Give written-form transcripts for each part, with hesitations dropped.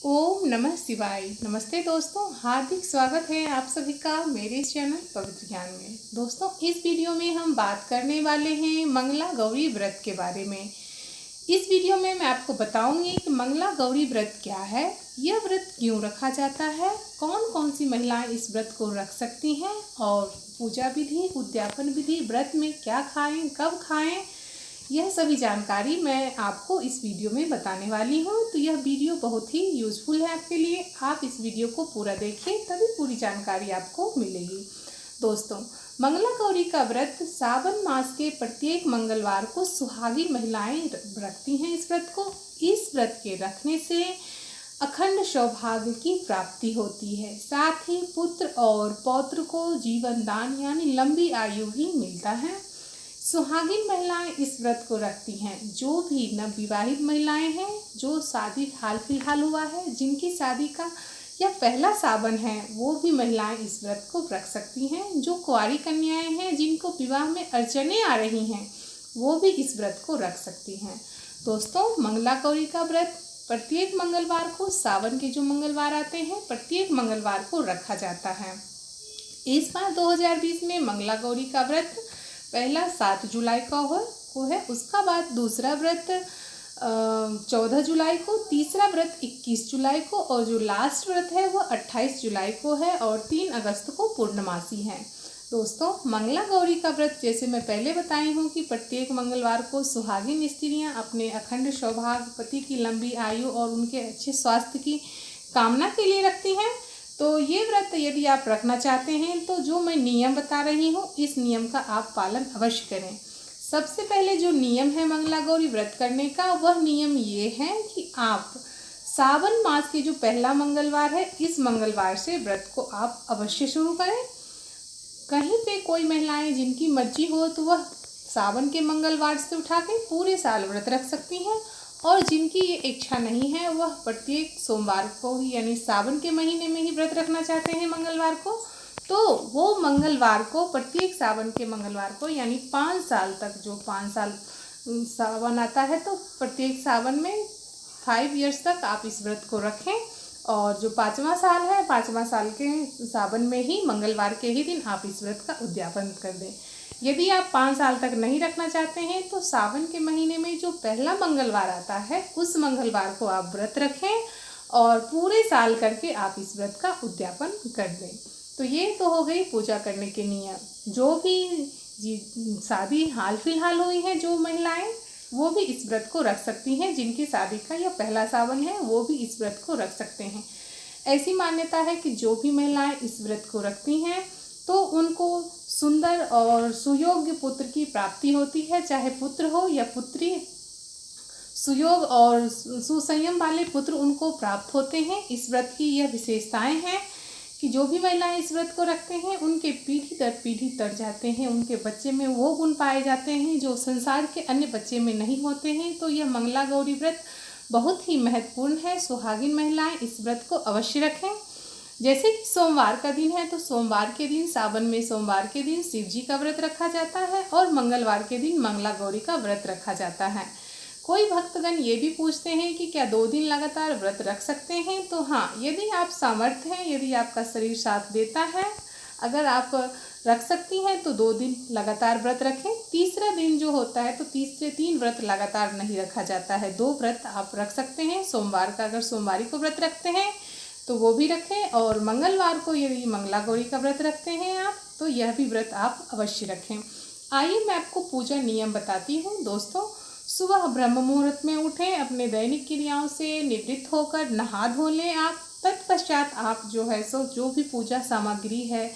ओम नमः शिवाय। नमस्ते दोस्तों, हार्दिक स्वागत है आप सभी का मेरे इस चैनल पवित्र ज्ञान में। दोस्तों, इस वीडियो में हम बात करने वाले हैं मंगला गौरी व्रत के बारे में। इस वीडियो में मैं आपको बताऊंगी कि मंगला गौरी व्रत क्या है, यह व्रत क्यों रखा जाता है, कौन कौन सी महिलाएं इस व्रत को रख सकती हैं और पूजा विधि, उद्यापन विधि, व्रत में क्या खाएं, कब खाएं, यह सभी जानकारी मैं आपको इस वीडियो में बताने वाली हूँ। तो यह वीडियो बहुत ही यूजफुल है आपके लिए। आप इस वीडियो को पूरा देखिए, तभी पूरी जानकारी आपको मिलेगी। दोस्तों, मंगला गौरी का व्रत सावन मास के प्रत्येक मंगलवार को सुहागिन महिलाएं रखती हैं। इस व्रत को, इस व्रत के रखने से अखंड सौभाग्य की प्राप्ति होती है, साथ ही पुत्र और पौत्र को जीवन दान यानी लंबी आयु भी मिलता है। सुहागिन महिलाएं इस व्रत को रखती हैं। जो भी नवविवाहित महिलाएं हैं, जो शादी हाल फिलहाल हुआ है, जिनकी शादी का यह पहला सावन है, वो भी महिलाएं इस व्रत को रख सकती हैं। जो कुंवारी कन्याएं हैं, जिनको विवाह में अड़चनें आ रही हैं, वो भी इस व्रत को रख सकती हैं। दोस्तों, मंगला गौरी का व्रत प्रत्येक मंगलवार को, सावन के जो मंगलवार आते हैं, प्रत्येक मंगलवार को रखा जाता है। इस बार 2020 में मंगला गौरी का व्रत पहला 7 जुलाई को है। उसका बाद दूसरा व्रत 14 जुलाई को, तीसरा व्रत 21 जुलाई को और जो लास्ट व्रत है वो 28 जुलाई को है और 3 अगस्त को पूर्णमासी है। दोस्तों, मंगला गौरी का व्रत जैसे मैं पहले बताई हूँ कि प्रत्येक मंगलवार को सुहागिन स्त्रियाँ अपने अखंड सौभाग्य, पति की लंबी आयु और उनके अच्छे स्वास्थ्य की कामना के लिए रखती हैं। तो ये व्रत यदि आप रखना चाहते हैं तो जो मैं नियम बता रही हूँ, इस नियम का आप पालन अवश्य करें। सबसे पहले जो नियम है मंगला गौरी व्रत करने का, वह नियम ये है कि आप सावन मास के जो पहला मंगलवार है, इस मंगलवार से व्रत को आप अवश्य शुरू करें। कहीं पे कोई महिलाएं जिनकी मर्जी हो तो वह सावन के मंगलवार से उठा के पूरे साल व्रत रख सकती हैं, और जिनकी ये इच्छा नहीं है वह प्रत्येक सोमवार को ही यानी सावन के महीने में ही व्रत रखना चाहते हैं मंगलवार को, तो वो मंगलवार को प्रत्येक सावन के मंगलवार को यानी 5 साल तक, जो 5 साल सावन आता है तो प्रत्येक सावन में 5 ईयर्स तक आप इस व्रत को रखें। और जो 5वां साल है, 5वां साल के सावन में ही मंगलवार के ही दिन आप इस व्रत का उद्यापन कर दें। यदि आप 5 साल तक नहीं रखना चाहते हैं तो सावन के महीने में जो पहला मंगलवार आता है, उस मंगलवार को आप व्रत रखें और पूरे साल करके आप इस व्रत का उद्यापन कर दें। तो ये तो हो गई पूजा करने के नियम। जो भी शादी हाल फिलहाल हुई है जो महिलाएं, वो भी इस व्रत को रख सकती हैं। जिनकी शादी का यह पहला सावन है, वो भी इस व्रत को रख सकते हैं। ऐसी मान्यता है कि जो भी महिलाएं इस व्रत को रखती हैं तो उनको सुंदर और सुयोग्य पुत्र की प्राप्ति होती है, चाहे पुत्र हो या पुत्री। सुयोग और सुसंयम वाले पुत्र उनको प्राप्त होते हैं। इस व्रत की यह विशेषताएं हैं कि जो भी महिलाएं इस व्रत को रखते हैं, उनके पीढ़ी तर जाते हैं, उनके बच्चे में वो गुण पाए जाते हैं जो संसार के अन्य बच्चे में नहीं होते हैं। तो यह मंगला गौरी व्रत बहुत ही महत्वपूर्ण है। सुहागिन महिलाएं इस व्रत को अवश्य रखें। जैसे कि सोमवार का दिन है तो सोमवार के दिन, सावन में सोमवार के दिन शिव जी का व्रत रखा जाता है और मंगलवार के दिन मंगला गौरी का व्रत रखा जाता है। कोई भक्तगण ये भी पूछते हैं कि क्या 2 दिन लगातार व्रत रख सकते हैं? तो हाँ, यदि आप सामर्थ्य हैं, यदि आपका शरीर साथ देता है, अगर आप रख सकती हैं तो 2 दिन लगातार व्रत रखें। तीसरा दिन जो होता है तो तीसरे 3 व्रत लगातार नहीं रखा जाता है, 2 व्रत आप रख सकते हैं। सोमवार का अगर सोमवारी को व्रत रखते हैं तो वो भी रखें, और मंगलवार को यदि मंगला गौरी का व्रत रखते हैं आप, तो यह भी व्रत आप अवश्य रखें। आइए मैं आपको पूजा नियम बताती हूँ। दोस्तों, सुबह ब्रह्म मुहूर्त में उठें, अपने दैनिक क्रियाओं से निवृत्त होकर नहा धो लें आप। तत्पश्चात आप जो है सो जो भी पूजा सामग्री है,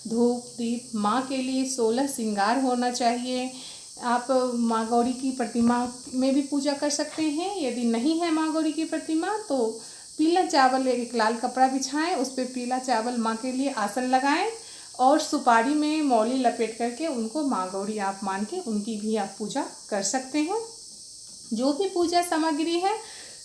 धूप दीप, माँ के लिए 16 श्रृंगार होना चाहिए। आप माँ गौरी की प्रतिमा में भी पूजा कर सकते हैं। यदि नहीं है माँ गौरी की प्रतिमा तो पीला चावल, एक लाल कपड़ा बिछाएं, उस पर पीला चावल माँ के लिए आसन लगाएं और सुपारी में मौली लपेट करके उनको माँ गौरी आप मान के उनकी भी आप पूजा कर सकते हैं। जो भी पूजा सामग्री है,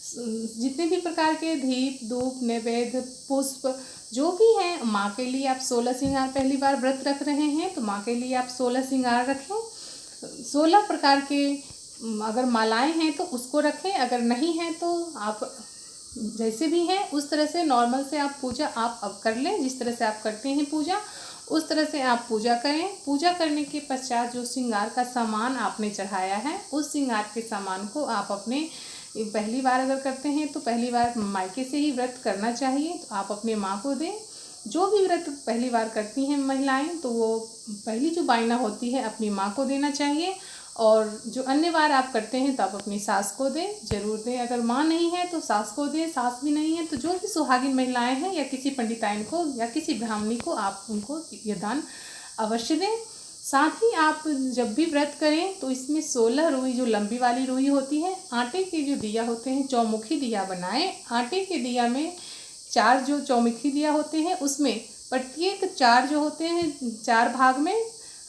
जितने भी प्रकार के दीप, धूप, नैवेद्य, पुष्प जो भी हैं, माँ के लिए आप 16 श्रृंगार, पहली बार व्रत रख रहे हैं तो माँ के लिए आप 16 श्रृंगार रखें। 16 प्रकार के अगर मालाएं हैं तो उसको रखें, अगर नहीं है तो आप जैसे भी हैं उस तरह से नॉर्मल से आप पूजा आप अब कर लें, जिस तरह से आप करते हैं पूजा उस तरह से आप पूजा करें। पूजा करने के पश्चात जो श्रृंगार का सामान आपने चढ़ाया है उस श्रृंगार के सामान को आप अपने, पहली बार अगर करते हैं तो पहली बार मायके से ही व्रत करना चाहिए, तो आप अपने माँ को दें। जो भी व्रत पहली बार करती हैं महिलाएं तो वो पहली जो बायना होती है अपनी माँ को देना चाहिए, और जो अन्य बार आप करते हैं तो आप अपनी सास को दें, जरूर दें। अगर माँ नहीं है तो सास को दें, सास भी नहीं है तो जो भी सुहागिन महिलाएं हैं या किसी पंडिताइन को या किसी ब्राह्मणी को आप उनको ये दान अवश्य दें। साथ ही आप जब भी व्रत करें तो इसमें 16 रुई, जो लंबी वाली रुई होती है, आटे के जो दिया होते हैं चौमुखी दिया बनाएं। आटे के दिया में 4 जो चौमुखी दिया होते हैं उसमें प्रत्येक 4 जो होते हैं 4 भाग में,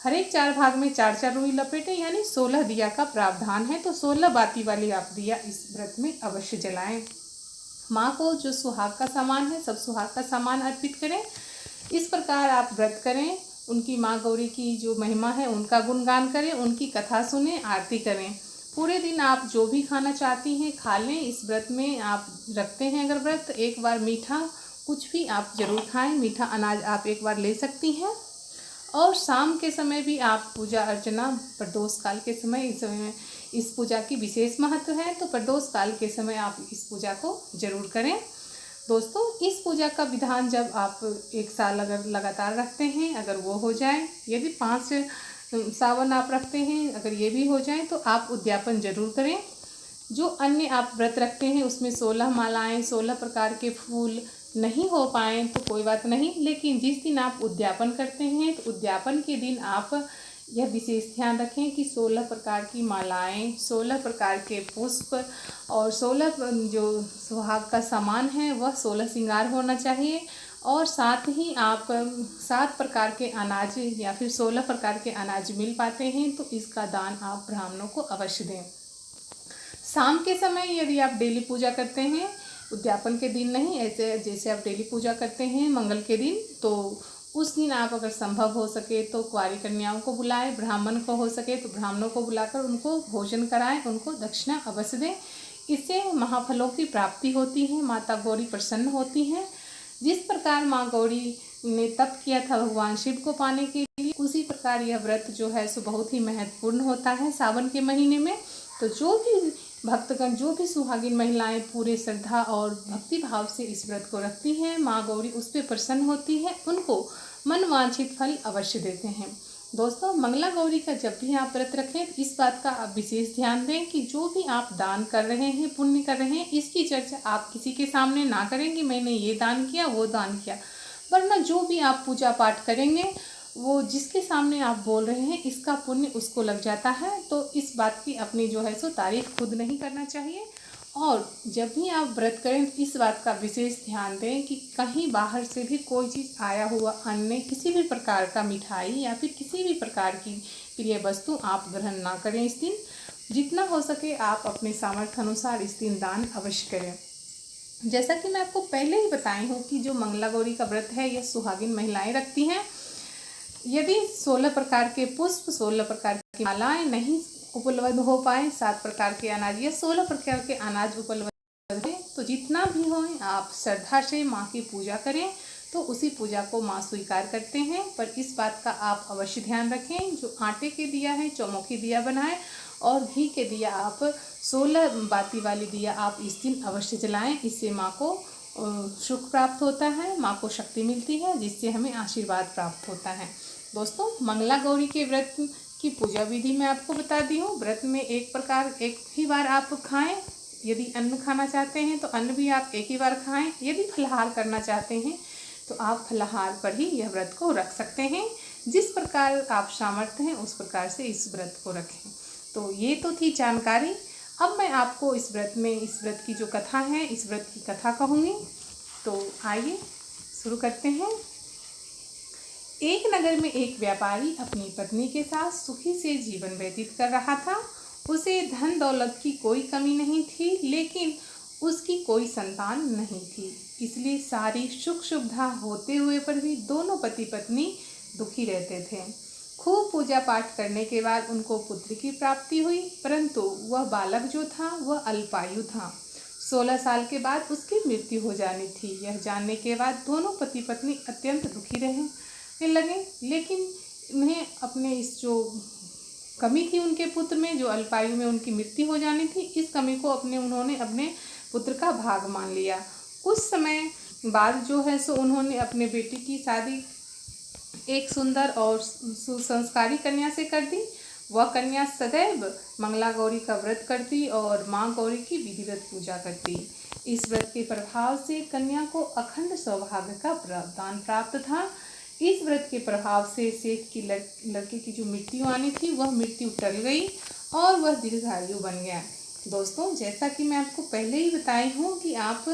हर एक 4 भाग में 4-4 रुई लपेटे, यानी 16 दिया का प्रावधान है। तो 16 बाती वाली आप दिया इस व्रत में अवश्य जलाएं। माँ को जो सुहाग का सामान है सब सुहाग का सामान अर्पित करें। इस प्रकार आप व्रत करें, उनकी माँ गौरी की जो महिमा है उनका गुणगान करें, उनकी कथा सुने, आरती करें। पूरे दिन आप जो भी खाना चाहती हैं खा लें। इस व्रत में आप रखते हैं अगर व्रत, एक बार मीठा कुछ भी आप ज़रूर खाएं, मीठा अनाज आप एक बार ले सकती हैं। और शाम के समय भी आप पूजा अर्चना, प्रदोष काल के समय, इस समय में इस पूजा की विशेष महत्व है, तो प्रदोष काल के समय आप इस पूजा को जरूर करें। दोस्तों, इस पूजा का विधान जब आप 1 साल अगर लगातार रखते हैं, अगर वो हो जाए, यदि 5 सावन आप रखते हैं, अगर ये भी हो जाए तो आप उद्यापन जरूर करें। जो अन्य आप व्रत रखते हैं उसमें 16 मालाएं, 16 प्रकार के फूल नहीं हो पाए तो कोई बात नहीं, लेकिन जिस दिन आप उद्यापन करते हैं तो उद्यापन के दिन आप यह विशेष ध्यान रखें कि 16 प्रकार की मालाएं, 16 प्रकार के पुष्प और 16 जो सुहाग का सामान है वह 16 श्रृंगार होना चाहिए। और साथ ही आप 7 प्रकार के अनाज या फिर 16 प्रकार के अनाज मिल पाते हैं तो इसका दान आप ब्राह्मणों को अवश्य दें। शाम के समय यदि आप डेली पूजा करते हैं, उद्यापन के दिन नहीं, ऐसे जैसे आप डेली पूजा करते हैं मंगल के दिन, तो उस दिन आप अगर संभव हो सके तो कुंवारी कन्याओं को बुलाएं, ब्राह्मण को हो सके तो ब्राह्मणों को बुलाकर उनको भोजन कराएं, उनको दक्षिणा अवश्य दें। इससे महाफलों की प्राप्ति होती है, माता गौरी प्रसन्न होती हैं। जिस प्रकार माँ गौरी ने तप किया था भगवान शिव को पाने के लिए, उसी प्रकार यह व्रत जो है सो बहुत ही महत्वपूर्ण होता है सावन के महीने में। तो जो भी भक्तगण, जो भी सुहागिन महिलाएं पूरे श्रद्धा और भक्ति भाव से इस व्रत को रखती हैं, माँ गौरी उस पर प्रसन्न होती है, उनको मनवांछित फल अवश्य देते हैं। दोस्तों, मंगला गौरी का जब भी आप व्रत रखें तो इस बात का आप विशेष ध्यान दें कि जो भी आप दान कर रहे हैं, पुण्य कर रहे हैं, इसकी चर्चा आप किसी के सामने ना करें कि मैंने ये दान किया, वो दान किया। वरना जो भी आप पूजा पाठ करेंगे वो जिसके सामने आप बोल रहे हैं इसका पुण्य उसको लग जाता है। तो इस बात की अपनी जो है सो तारीफ खुद नहीं करना चाहिए। और जब भी आप व्रत करें तो इस बात का विशेष ध्यान दें कि कहीं बाहर से भी कोई चीज़ आया हुआ अन्न, किसी भी प्रकार का मिठाई या फिर किसी भी प्रकार की प्रिय वस्तु आप ग्रहण ना करें इस दिन। जितना हो सके आप अपने सामर्थ्य अनुसार इस दिन दान अवश्य करें। जैसा कि मैं आपको पहले ही बताई हूँ कि जो मंगला गौरी का व्रत है यह सुहागिन महिलाएं रखती हैं। यदि 16 प्रकार के पुष्प, 16 प्रकार की मालाएं नहीं उपलब्ध हो पाए, 7 प्रकार के अनाज या 16 प्रकार के अनाज उपलब्ध है, तो जितना भी हो आप श्रद्धा से माँ की पूजा करें, तो उसी पूजा को माँ स्वीकार करते हैं। पर इस बात का आप अवश्य ध्यान रखें, जो आटे के दिया है चौमुखी दिया बनाएं और घी के दिया आप 16 बाती वाली दिया आप इस दिन अवश्य जलाएं। इससे माँ को सुख प्राप्त होता है, माँ को शक्ति मिलती है, जिससे हमें आशीर्वाद प्राप्त होता है। दोस्तों, मंगला गौरी के व्रत की पूजा विधि मैं आपको बता दी हूँ। व्रत में एक ही बार आप खाएं। यदि अन्न खाना चाहते हैं तो अन्न भी आप एक ही बार खाएं। यदि फलाहार करना चाहते हैं तो आप फलाहार पर ही यह व्रत को रख सकते हैं। जिस प्रकार आप सामर्थ्य हैं उस प्रकार से इस व्रत को रखें। तो ये तो थी जानकारी। अब मैं आपको इस व्रत की जो कथा है, इस व्रत की कथा कहूँगी। तो आइए शुरू करते हैं। एक नगर में एक व्यापारी अपनी पत्नी के साथ सुखी से जीवन व्यतीत कर रहा था। उसे धन दौलत की कोई कमी नहीं थी, लेकिन उसकी कोई संतान नहीं थी। इसलिए सारी सुख सुविधा होते हुए पर भी दोनों पति पत्नी दुखी रहते थे। खूब पूजा पाठ करने के बाद उनको पुत्र की प्राप्ति हुई, परंतु वह बालक जो था वह अल्पायु था। 16 साल के बाद उसकी मृत्यु हो जानी थी। यह जानने के बाद दोनों पति पत्नी अत्यंत दुखी रहने लगे, लेकिन उन्हें अपने इस जो कमी थी उनके पुत्र में, जो अल्पायु में उनकी मृत्यु हो जानी थी, इस कमी को उन्होंने अपने पुत्र का भाग मान लिया। कुछ समय बाद जो है सो उन्होंने अपने बेटी की शादी एक सुंदर और सुसंस्कारी कन्या से कर दी। वह कन्या सदैव मंगला गौरी का व्रत करती और माँ गौरी की विधिवत पूजा करती। इस व्रत के प्रभाव से कन्या को अखंड सौभाग्य का वरदान प्राप्त था। इस व्रत के प्रभाव से सेठ की लड़के की जो मृत्यु आनी थी वह मृत्यु टल गई और वह दीर्घायु बन गया। दोस्तों, जैसा कि मैं आपको पहले ही बताई हूँ कि आप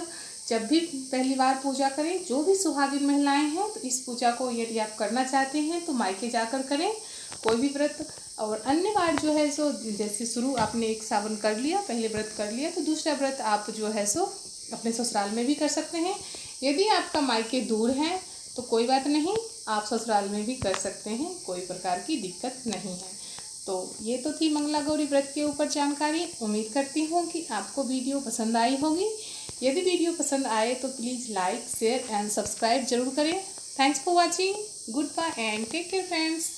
जब भी पहली बार पूजा करें, जो भी सुहागिन महिलाएं हैं, तो इस पूजा को यदि आप करना चाहते हैं तो मायके जाकर करें कोई भी व्रत। और अन्य बार जो है सो जैसे शुरू आपने एक सावन कर लिया, पहले व्रत कर लिया, तो दूसरा व्रत आप जो है सो अपने ससुराल में भी कर सकते हैं। यदि आपका मायके दूर है तो कोई बात नहीं, आप ससुराल में भी कर सकते हैं, कोई प्रकार की दिक्कत नहीं है। तो ये तो थी मंगला गौरी व्रत के ऊपर जानकारी। उम्मीद करती हूँ कि आपको वीडियो पसंद आई होगी। यदि वीडियो पसंद आए तो please like, share and subscribe जरूर करें। Thanks for watching. Good bye and take care friends.